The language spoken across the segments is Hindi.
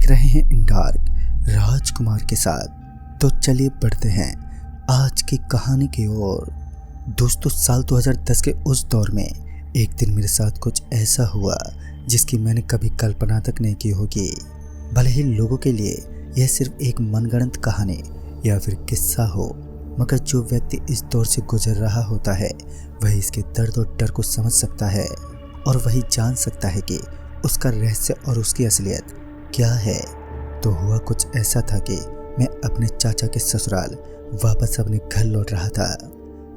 रहे हैं इन डार्क राजकुमार के साथ। तो चलिए बढ़ते हैं आज की कहानी की ओर। दोस्तों, साल 2010 के उस दौर में एक दिन मेरे साथ कुछ ऐसा हुआ जिसकी मैंने कभी कल्पना तक नहीं की होगी। भले ही लोगों के लिए यह सिर्फ एक मनगढ़ंत कहानी या फिर किस्सा हो, मगर जो व्यक्ति इस दौर से गुजर रहा होता है वही इसके दर्द और डर को समझ सकता है और वही जान सकता है कि उसका रहस्य और उसकी असलियत क्या है। तो हुआ कुछ ऐसा था कि मैं अपने चाचा के ससुराल वापस अपने घर लौट रहा था।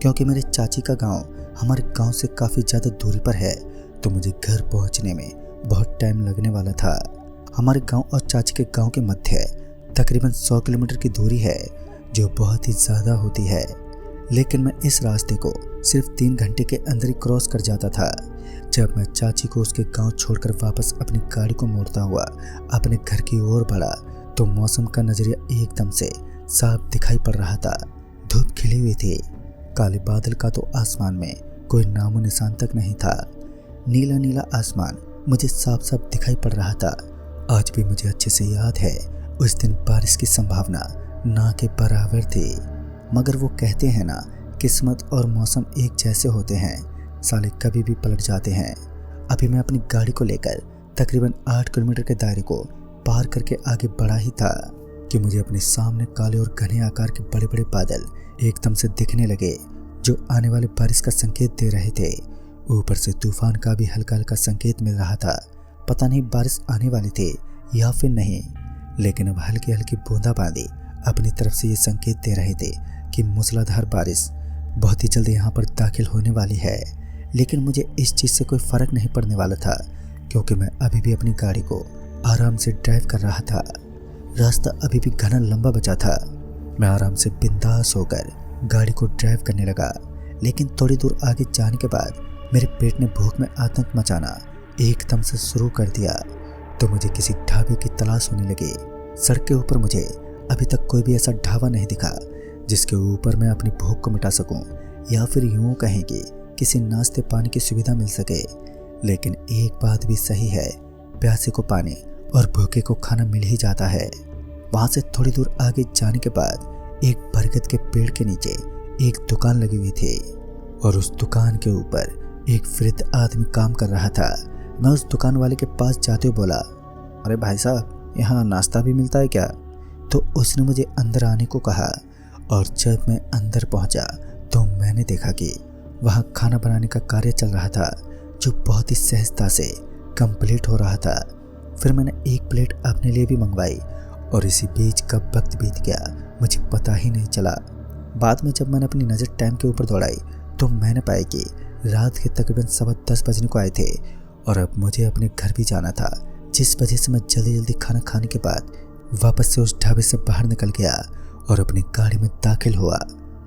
क्योंकि मेरे चाची का गांव हमारे गांव से काफ़ी ज़्यादा दूरी पर है, तो मुझे घर पहुंचने में बहुत टाइम लगने वाला था। हमारे गांव और चाची के गांव के मध्य तकरीबन 100 किलोमीटर की दूरी है, जो बहुत ही ज़्यादा होती है। लेकिन मैं इस रास्ते को सिर्फ 3 घंटे के अंदर ही क्रॉस कर जाता था। जब मैं चाची को उसके गांव छोड़कर वापस अपनी गाड़ी को मोड़ता हुआ अपने घर की ओर बढ़ा तो मौसम का नज़रिया एकदम से साफ दिखाई पड़ रहा था। धूप खिली हुई थी, काले बादल का तो आसमान में कोई नामो निशान तक नहीं था। नीला नीला आसमान मुझे साफ साफ दिखाई पड़ रहा था। आज भी मुझे अच्छे से याद है, उस दिन बारिश की संभावना ना के बराबर थी। मगर वो कहते हैं ना, किस्मत और मौसम एक जैसे होते हैं, साले कभी भी पलट जाते हैं। अभी मैं अपनी गाड़ी को लेकर तकरीबन 8 किलोमीटर के दायरे को पार करके आगे बढ़ा ही था कि मुझे अपने सामने काले और घने आकार के बड़े बड़े बादल एकदम से दिखने लगे, जो आने वाले बारिश का संकेत दे रहे थे। ऊपर से तूफान का भी हल्का हल्का संकेत मिल रहा था। पता नहीं बारिश आने वाली थी या फिर नहीं, लेकिन अब हल्की हल्की बूंदाबांदी अपनी तरफ से ये संकेत दे रहे थे कि मूसलाधार बारिश बहुत ही जल्द यहाँ पर दाखिल होने वाली है। लेकिन मुझे इस चीज़ से कोई फ़र्क नहीं पड़ने वाला था, क्योंकि मैं अभी भी अपनी गाड़ी को आराम से ड्राइव कर रहा था। रास्ता अभी भी घना लंबा बचा था। मैं आराम से बिंदास होकर गाड़ी को ड्राइव करने लगा। लेकिन थोड़ी दूर आगे जाने के बाद मेरे पेट ने भूख में आतंक मचाना एकदम से शुरू कर दिया, तो मुझे किसी ढाबे की तलाश होने लगी। सड़क के ऊपर मुझे अभी तक कोई भी ऐसा ढाबा नहीं दिखा जिसके ऊपर मैं अपनी भूख को मिटा सकूं, या फिर यूं कहें कि किसी नाश्ते पानी की सुविधा मिल सके। लेकिन एक बात भी सही है, प्यासे को पानी और भूखे को खाना मिल ही जाता है। वहाँ से थोड़ी दूर आगे जाने के बाद एक बरगद के पेड़ के नीचे एक दुकान लगी हुई थी और उस दुकान के ऊपर एक वृद्ध आदमी काम कर रहा था। मैं उस दुकान वाले के पास जाते हुए बोला, अरे भाई साहब, यहाँ नाश्ता भी मिलता है क्या? तो उसने मुझे अंदर आने को कहा, और जब मैं अंदर पहुँचा तो मैंने देखा कि वहाँ खाना बनाने का कार्य चल रहा था, जो बहुत ही सहजता से कंप्लीट हो रहा था। फिर मैंने एक प्लेट अपने लिए भी मंगवाई और इसी बीच कब वक्त बीत गया मुझे पता ही नहीं चला। बाद में जब मैंने अपनी नज़र टाइम के ऊपर दौड़ाई तो मैंने पाया कि रात के तकरीबन 10:15 बजने को आए थे और अब मुझे अपने घर भी जाना था, जिस वजह से मैं जल्दी जल्दी खाना खाने के बाद वापस से उस ढाबे से बाहर निकल गया और अपनी गाड़ी में दाखिल हुआ।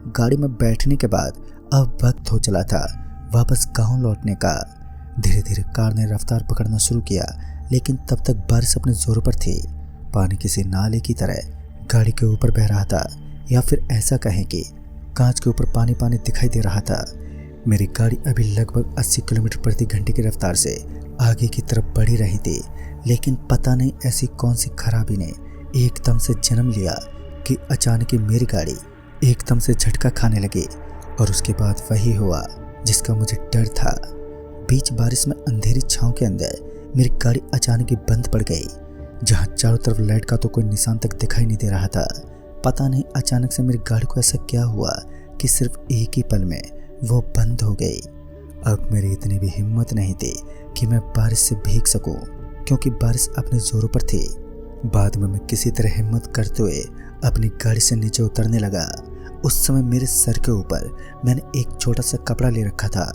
गाड़ी में बैठने के बाद अब वक्त हो चला था वापस गांव लौटने का। धीरे धीरे कार ने रफ्तार पकड़ना शुरू किया, लेकिन तब तक बारिश अपने जोरों पर थी। पानी किसी नाले की तरह गाड़ी के ऊपर बह रहा था, या फिर ऐसा कहें कि कांच के ऊपर पानी पानी दिखाई दे रहा था। मेरी गाड़ी अभी लगभग 80 किलोमीटर प्रति घंटे की रफ्तार से आगे की तरफ बढ़ी रही थी। लेकिन पता नहीं ऐसी कौन सी खराबी ने एकदम से जन्म लिया कि अचानक ही मेरी गाड़ी एकदम से झटका खाने लगी। और उसके बाद वही हुआ जिसका मुझे डर था। बीच बारिश में अंधेरी छांव के अंदर मेरी गाड़ी अचानक ही बंद पड़ गई, जहां चारों तरफ लाइट का तो कोई निशान तक दिखाई नहीं दे रहा था। पता नहीं अचानक से मेरी गाड़ी को ऐसा क्या हुआ कि सिर्फ एक ही पल में वो बंद हो गई। अब मेरी इतनी भी हिम्मत नहीं थी कि मैं बारिश से भीग सकूं, क्योंकि बारिश अपने जोरों पर थी। बाद में मैं किसी तरह हिम्मत करते हुए अपनी गाड़ी से नीचे उतरने लगा। उस समय मेरे सर के ऊपर मैंने एक छोटा सा कपड़ा ले रखा था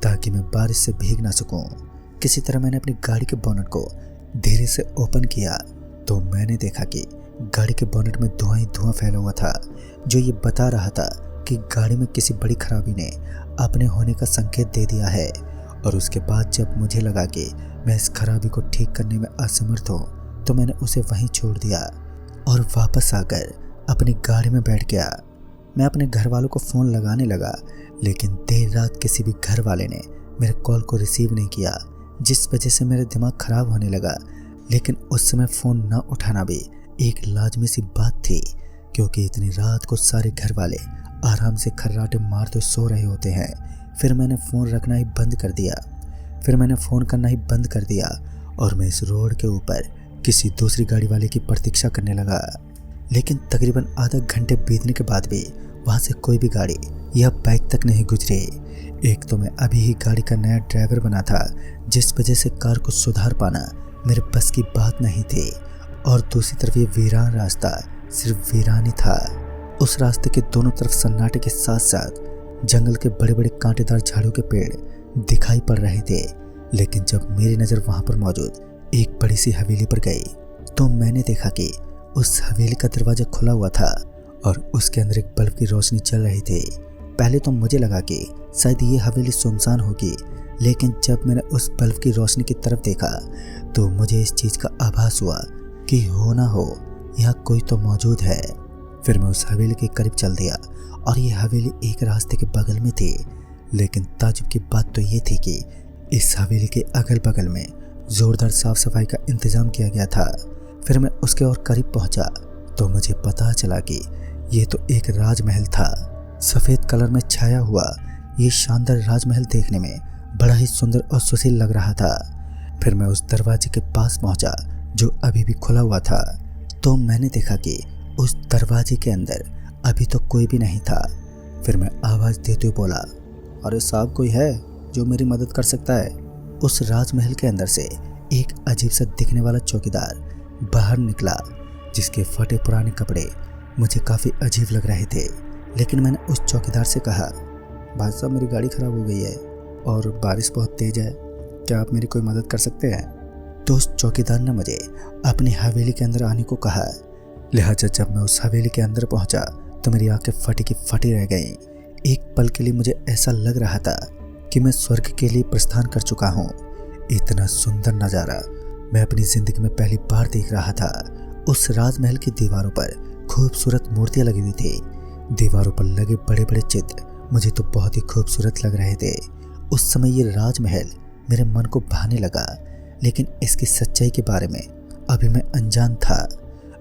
ताकि मैं बारिश से भीग ना सकूं। किसी तरह मैंने अपनी गाड़ी के बोनट को धीरे से ओपन किया तो मैंने देखा कि गाड़ी के बोनट में धुआं ही धुआं फैला हुआ था, जो ये बता रहा था कि गाड़ी में किसी बड़ी खराबी ने अपने होने का संकेत दे दिया है। और उसके बाद जब मुझे लगा कि मैं इस खराबी को ठीक करने में असमर्थ हूँ, तो मैंने उसे वहीं छोड़ दिया और वापस आकर अपनी गाड़ी में बैठ गया। मैं अपने घर वालों को फ़ोन लगाने लगा, लेकिन देर रात किसी भी घर वाले ने मेरे कॉल को रिसीव नहीं किया, जिस वजह से मेरा दिमाग ख़राब होने लगा। लेकिन उस समय फ़ोन न उठाना भी एक लाजमी सी बात थी, क्योंकि इतनी रात को सारे घर वाले आराम से खर्राटे मारते सो रहे होते हैं। फिर मैंने फ़ोन रखना ही बंद कर दिया, फिर मैंने फ़ोन करना ही बंद कर दिया और मैं इस रोड के ऊपर किसी दूसरी गाड़ी वाले की प्रतीक्षा करने लगा। लेकिन तकरीबन आधा घंटे बीतने के बाद भी वहाँ से कोई भी गाड़ी या बाइक तक नहीं गुजरी। एक तो मैं अभी ही गाड़ी का नया ड्राइवर बना था, जिस वजह से कार को सुधार पाना मेरे बस की बात नहीं थी, और दूसरी तरफ ये वीरान रास्ता सिर्फ वीरान ही था। उस रास्ते के दोनों तरफ सन्नाटे के साथ साथ जंगल के बड़े बड़े कांटेदार झाड़ियों के पेड़ दिखाई पड़ रहे थे। लेकिन जब मेरी नज़र वहाँ पर मौजूद एक बड़ी सी हवेली पर गई तो मैंने देखा कि उस हवेली का दरवाज़ा खुला हुआ था और उसके अंदर एक बल्ब की रोशनी चल रही थी। पहले तो मुझे लगा कि शायद ये हवेली सुनसान होगी, लेकिन जब मैंने उस बल्ब की रोशनी की तरफ देखा तो मुझे इस चीज़ का आभास हुआ कि हो ना हो यहाँ कोई तो मौजूद है। फिर मैं उस हवेली के करीब चल दिया और ये हवेली एक रास्ते के बगल में थी। लेकिन ताज्जुब की बात तो ये थी कि इस हवेली के अगल बगल में ज़ोरदार साफ सफाई का इंतज़ाम किया गया था। फिर मैं उसके और करीब पहुंचा तो मुझे पता चला कि ये तो एक राजमहल था। सफ़ेद कलर में छाया हुआ ये शानदार राजमहल देखने में बड़ा ही सुंदर और सुशील लग रहा था। फिर मैं उस दरवाजे के पास पहुंचा जो अभी भी खुला हुआ था, तो मैंने देखा कि उस दरवाजे के अंदर अभी तो कोई भी नहीं था। फिर मैं आवाज़ देते हुए बोला, अरे साहब, कोई है जो मेरी मदद कर सकता है? उस राजमहल के अंदर से एक अजीब सा दिखने वाला चौकीदार बाहर निकला, जिसके फटे पुराने कपड़े मुझे काफ़ी अजीब लग रहे थे। लेकिन मैंने उस चौकीदार से कहा, भाई साहब, मेरी गाड़ी ख़राब हो गई है और बारिश बहुत तेज़ है, क्या आप मेरी कोई मदद कर सकते हैं? तो उस चौकीदार ने मुझे अपनी हवेली के अंदर आने को कहा। लिहाजा जब मैं उस हवेली के अंदर पहुंचा तो मेरी आंखें फटी की फटी रह गईं। एक पल के लिए मुझे ऐसा लग रहा था कि मैं स्वर्ग के लिए प्रस्थान कर चुका हूँ। इतना सुंदर नज़ारा मैं अपनी ज़िंदगी में पहली बार देख रहा था। उस राजमहल की दीवारों पर खूबसूरत मूर्तियाँ लगी हुई थी। दीवारों पर लगे बड़े बड़े चित्र मुझे तो बहुत ही खूबसूरत लग रहे थे। उस समय ये राजमहल मेरे मन को भाने लगा, लेकिन इसकी सच्चाई के बारे में अभी मैं अनजान था।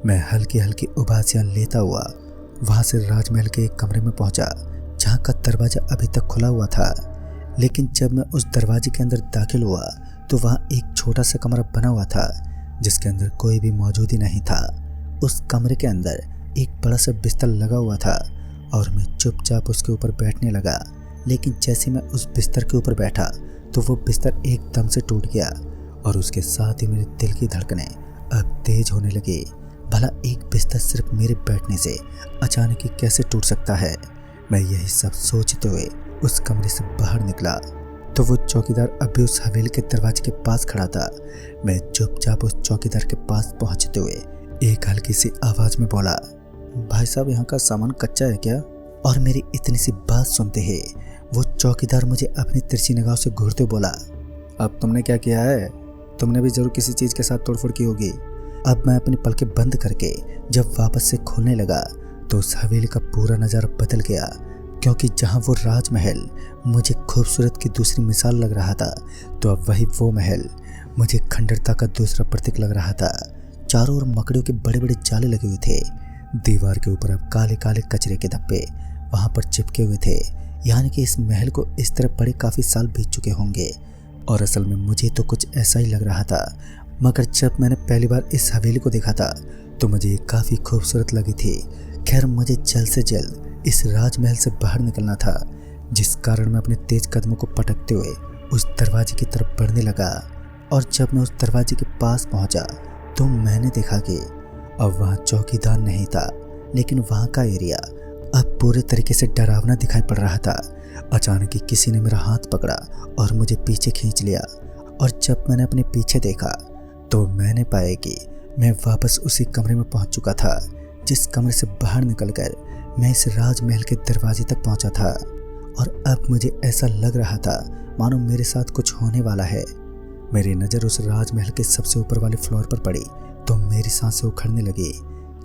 मैं हल्की हल्की उबासियाँ लेता हुआ वहाँ से राजमहल के एक कमरे में पहुँचा, जहाँ का दरवाज़ा अभी तक खुला हुआ था। लेकिन जब मैं उस दरवाजे के अंदर दाखिल हुआ तो वहाँ एक छोटा सा कमरा बना हुआ था, जिसके अंदर कोई भी मौजूद ही नहीं था। उस कमरे के अंदर एक बड़ा सा बिस्तर लगा हुआ था और मैं चुपचाप उसके ऊपर बैठने लगा। लेकिन जैसे मैं उस बिस्तर के ऊपर बैठा तो वो बिस्तर एकदम से टूट गया और उसके साथ ही मेरे दिल की धड़कनें अब तेज होने लगी। भला एक बिस्तर सिर्फ मेरे बैठने से अचानक ही कैसे टूट सकता है? मैं यही सब सोचते हुए उस कमरे से बाहर निकला तो वो चौकीदार अभी उस हवेली के दरवाजे के पास खड़ा था। मैं चुपचाप उस चौकीदार के पास पहुंचते हुए एक हल्की सी आवाज़ में बोला, भाई साहब, यहाँ का सामान कच्चा है क्या? और मेरी इतनी सी बात सुनते ही वो चौकीदार मुझे अपनी तिरछी निगाह से घूरते बोला, अब तुमने क्या किया है? तुमने भी जरूर किसी चीज़ के साथ तोड़फोड़ की होगी। अब मैं अपनी पलकें बंद करके जब वापस से खोलने लगा तो उस हवेली का पूरा नज़ारा बदल गया, क्योंकि जहाँ वो राजमहल मुझे खूबसूरत की दूसरी मिसाल लग रहा था, तो अब वही वो महल मुझे खंडरता का दूसरा प्रतीक लग रहा था। चारों ओर मकड़ियों के बड़े बड़े जाले लगे हुए थे। दीवार के ऊपर अब काले काले कचरे के धब्बे वहाँ पर चिपके हुए थे, यानी कि इस महल को इस तरह पड़े काफ़ी साल बीत चुके होंगे। और असल में मुझे तो कुछ ऐसा ही लग रहा था, मगर जब मैंने पहली बार इस हवेली को देखा था तो मुझे ये काफ़ी खूबसूरत लगी थी। खैर, मुझे जल्द से जल्द इस राजमहल से बाहर निकलना था, जिस कारण मैं अपने तेज कदमों को पटकते हुए उस दरवाजे की तरफ बढ़ने लगा। और जब मैं उस दरवाजे के पास पहुंचा तो मैंने देखा कि अब वहाँ चौकीदार नहीं था, लेकिन वहाँ का एरिया अब पूरे तरीके से डरावना दिखाई पड़ रहा था। अचानक ही किसी ने मेरा हाथ पकड़ा और मुझे पीछे खींच लिया, और जब मैंने अपने पीछे देखा तो मैंने पाया कि मैं वापस उसी कमरे में पहुंच चुका था, जिस कमरे से बाहर निकलकर मैं इस राजमहल के दरवाजे तक पहुंचा था। और अब मुझे ऐसा लग रहा था मानो मेरे साथ कुछ होने वाला है। मेरी नज़र उस राजमहल के सबसे ऊपर वाले फ्लोर पर पड़ी तो मेरी सांसें उखड़ने लगी,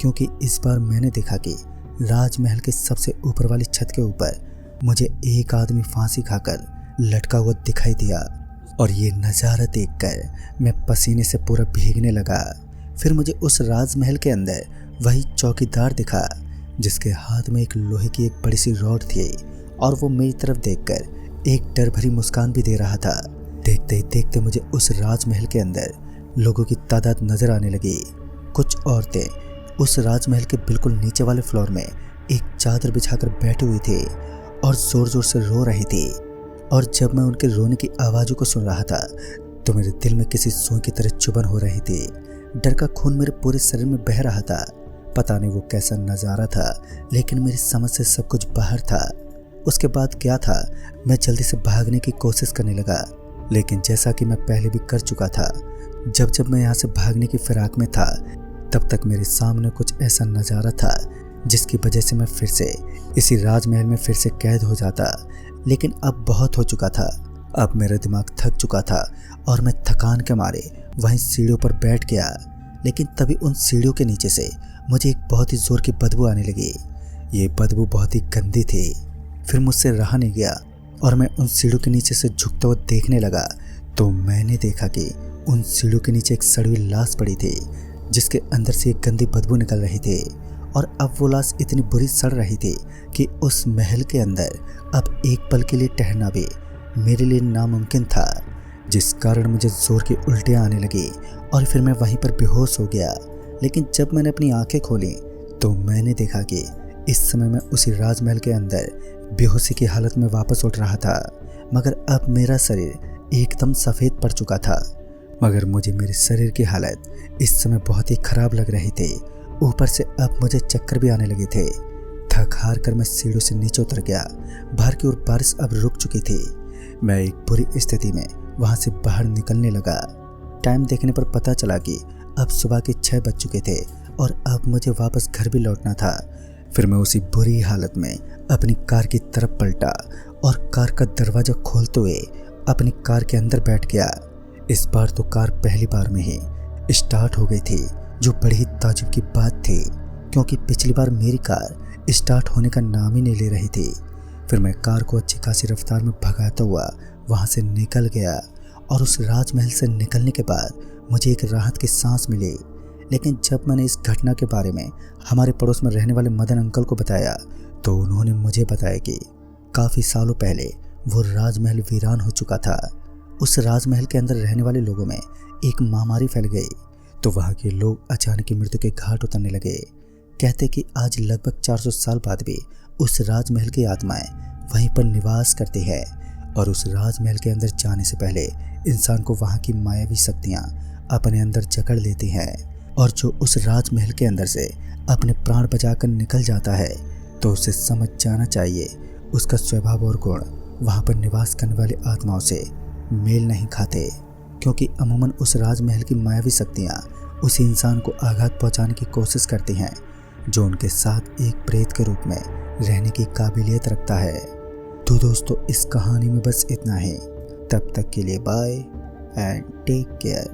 क्योंकि इस बार मैंने देखा कि राजमहल के सबसे ऊपर वाली छत के ऊपर मुझे एक आदमी फांसी खाकर लटका हुआ दिखाई दिया। और ये नज़ारा देखकर मैं पसीने से पूरा भीगने लगा। फिर मुझे उस राजमहल के अंदर वही चौकीदार दिखा जिसके हाथ में एक लोहे की एक बड़ी सी रॉड थी और वो मेरी तरफ देखकर एक डर भरी मुस्कान भी दे रहा था। देखते ही देखते मुझे उस राजमहल के अंदर लोगों की तादाद नजर आने लगी। कुछ औरतें उस राजमहल के बिल्कुल नीचे वाले फ्लोर में एक चादर बिछाकर बैठी हुई थी और जोर जोर से रो रही थी। और जब मैं उनके रोने की आवाज़ों को सुन रहा था तो मेरे दिल में किसी सुई की तरह चुभन हो रही थी। डर का खून मेरे पूरे शरीर में बह रहा था। पता नहीं वो कैसा नज़ारा था, लेकिन मेरी समझ से सब कुछ बाहर था। उसके बाद क्या था, मैं जल्दी से भागने की कोशिश करने लगा, लेकिन जैसा कि मैं पहले भी कर चुका था, जब मैं यहाँ से भागने की फिराक में था तब तक मेरे सामने कुछ ऐसा नज़ारा था जिसकी वजह से मैं फिर से इसी राजमहल में फिर से कैद हो जाता। लेकिन अब बहुत हो चुका था। अब मेरा दिमाग थक चुका था और मैं थकान के मारे वहीं सीढ़ियों पर बैठ गया। लेकिन तभी उन सीढ़ियों के नीचे से मुझे एक बहुत ही ज़ोर की बदबू आने लगी। ये बदबू बहुत ही गंदी थी। फिर मुझसे रहा नहीं गया और मैं उन सीढ़ियों के नीचे से झुकता हुआ देखने लगा तो मैंने देखा कि उन सीढ़ियों के नीचे एक सड़ी हुई लाश पड़ी थी जिसके अंदर से एक गंदी बदबू निकल रही थी। और अब वो लाश इतनी बुरी सड़ रही थी कि उस महल के अंदर अब एक पल के लिए ठहरना भी मेरे लिए नामुमकिन था, जिस कारण मुझे ज़ोर की उल्टियाँ आने लगी और फिर मैं वहीं पर बेहोश हो गया। लेकिन जब मैंने अपनी आंखें खोली तो मैंने देखा कि इस समय मैं उसी राजमहल के अंदर बेहोशी की हालत में वापस उठ रहा था, मगर अब मेरा शरीर एकदम सफ़ेद पड़ चुका था। मगर मुझे मेरे शरीर की हालत इस समय बहुत ही ख़राब लग रही थी। ऊपर से अब मुझे चक्कर भी आने लगे थे। थक हार कर मैं सीढ़ियों से नीचे उतर गया। बाहर की ओर बारिश अब रुक चुकी थी। मैं एक बुरी स्थिति में वहाँ से बाहर निकलने लगा। टाइम देखने पर पता चला कि अब सुबह के 6 बज चुके थे और अब मुझे वापस घर भी लौटना था। फिर मैं उसी बुरी हालत में अपनी कार की तरफ पलटा और कार का दरवाज़ा खोलते हुए अपनी कार के अंदर बैठ गया। इस बार तो कार पहली बार में ही स्टार्ट हो गई थी, जो बड़ी ही ताज्जुब की बात थी, क्योंकि पिछली बार मेरी कार स्टार्ट होने का नाम ही नहीं ले रही थी। फिर मैं कार को अच्छी खासी रफ्तार में भगाता हुआ वहाँ से निकल गया और उस राजमहल से निकलने के बाद मुझे एक राहत की सांस मिली। लेकिन जब मैंने इस घटना के बारे में हमारे पड़ोस में रहने वाले मदन अंकल को बताया तो उन्होंने मुझे बताया कि काफ़ी सालों पहले वो राजमहल वीरान हो चुका था। उस राजमहल के अंदर रहने वाले लोगों में एक महामारी फैल गई तो वहाँ के लोग अचानक मृत्यु के घाट उतरने लगे। कहते कि आज लगभग 400 साल बाद भी उस राजमहल की आत्माएं वहीं पर निवास करती है और उस राजमहल के अंदर जाने से पहले इंसान को वहाँ की मायावी शक्तियाँ अपने अंदर जकड़ लेती हैं। और जो उस राजमहल के अंदर से अपने प्राण बचाकर निकल जाता है तो उसे समझ जाना चाहिए उसका स्वभाव और गुण वहाँ पर निवास करने वाली आत्माओं से मेल नहीं खाते, क्योंकि अमूमन उस राजमहल की मायावी शक्तियाँ उस इंसान को आघात पहुँचाने की कोशिश करती हैं जो उनके साथ एक प्रेत के रूप में रहने की काबिलियत रखता है। तो दोस्तों, इस कहानी में बस इतना ही। तब तक के लिए बाय एंड टेक केयर।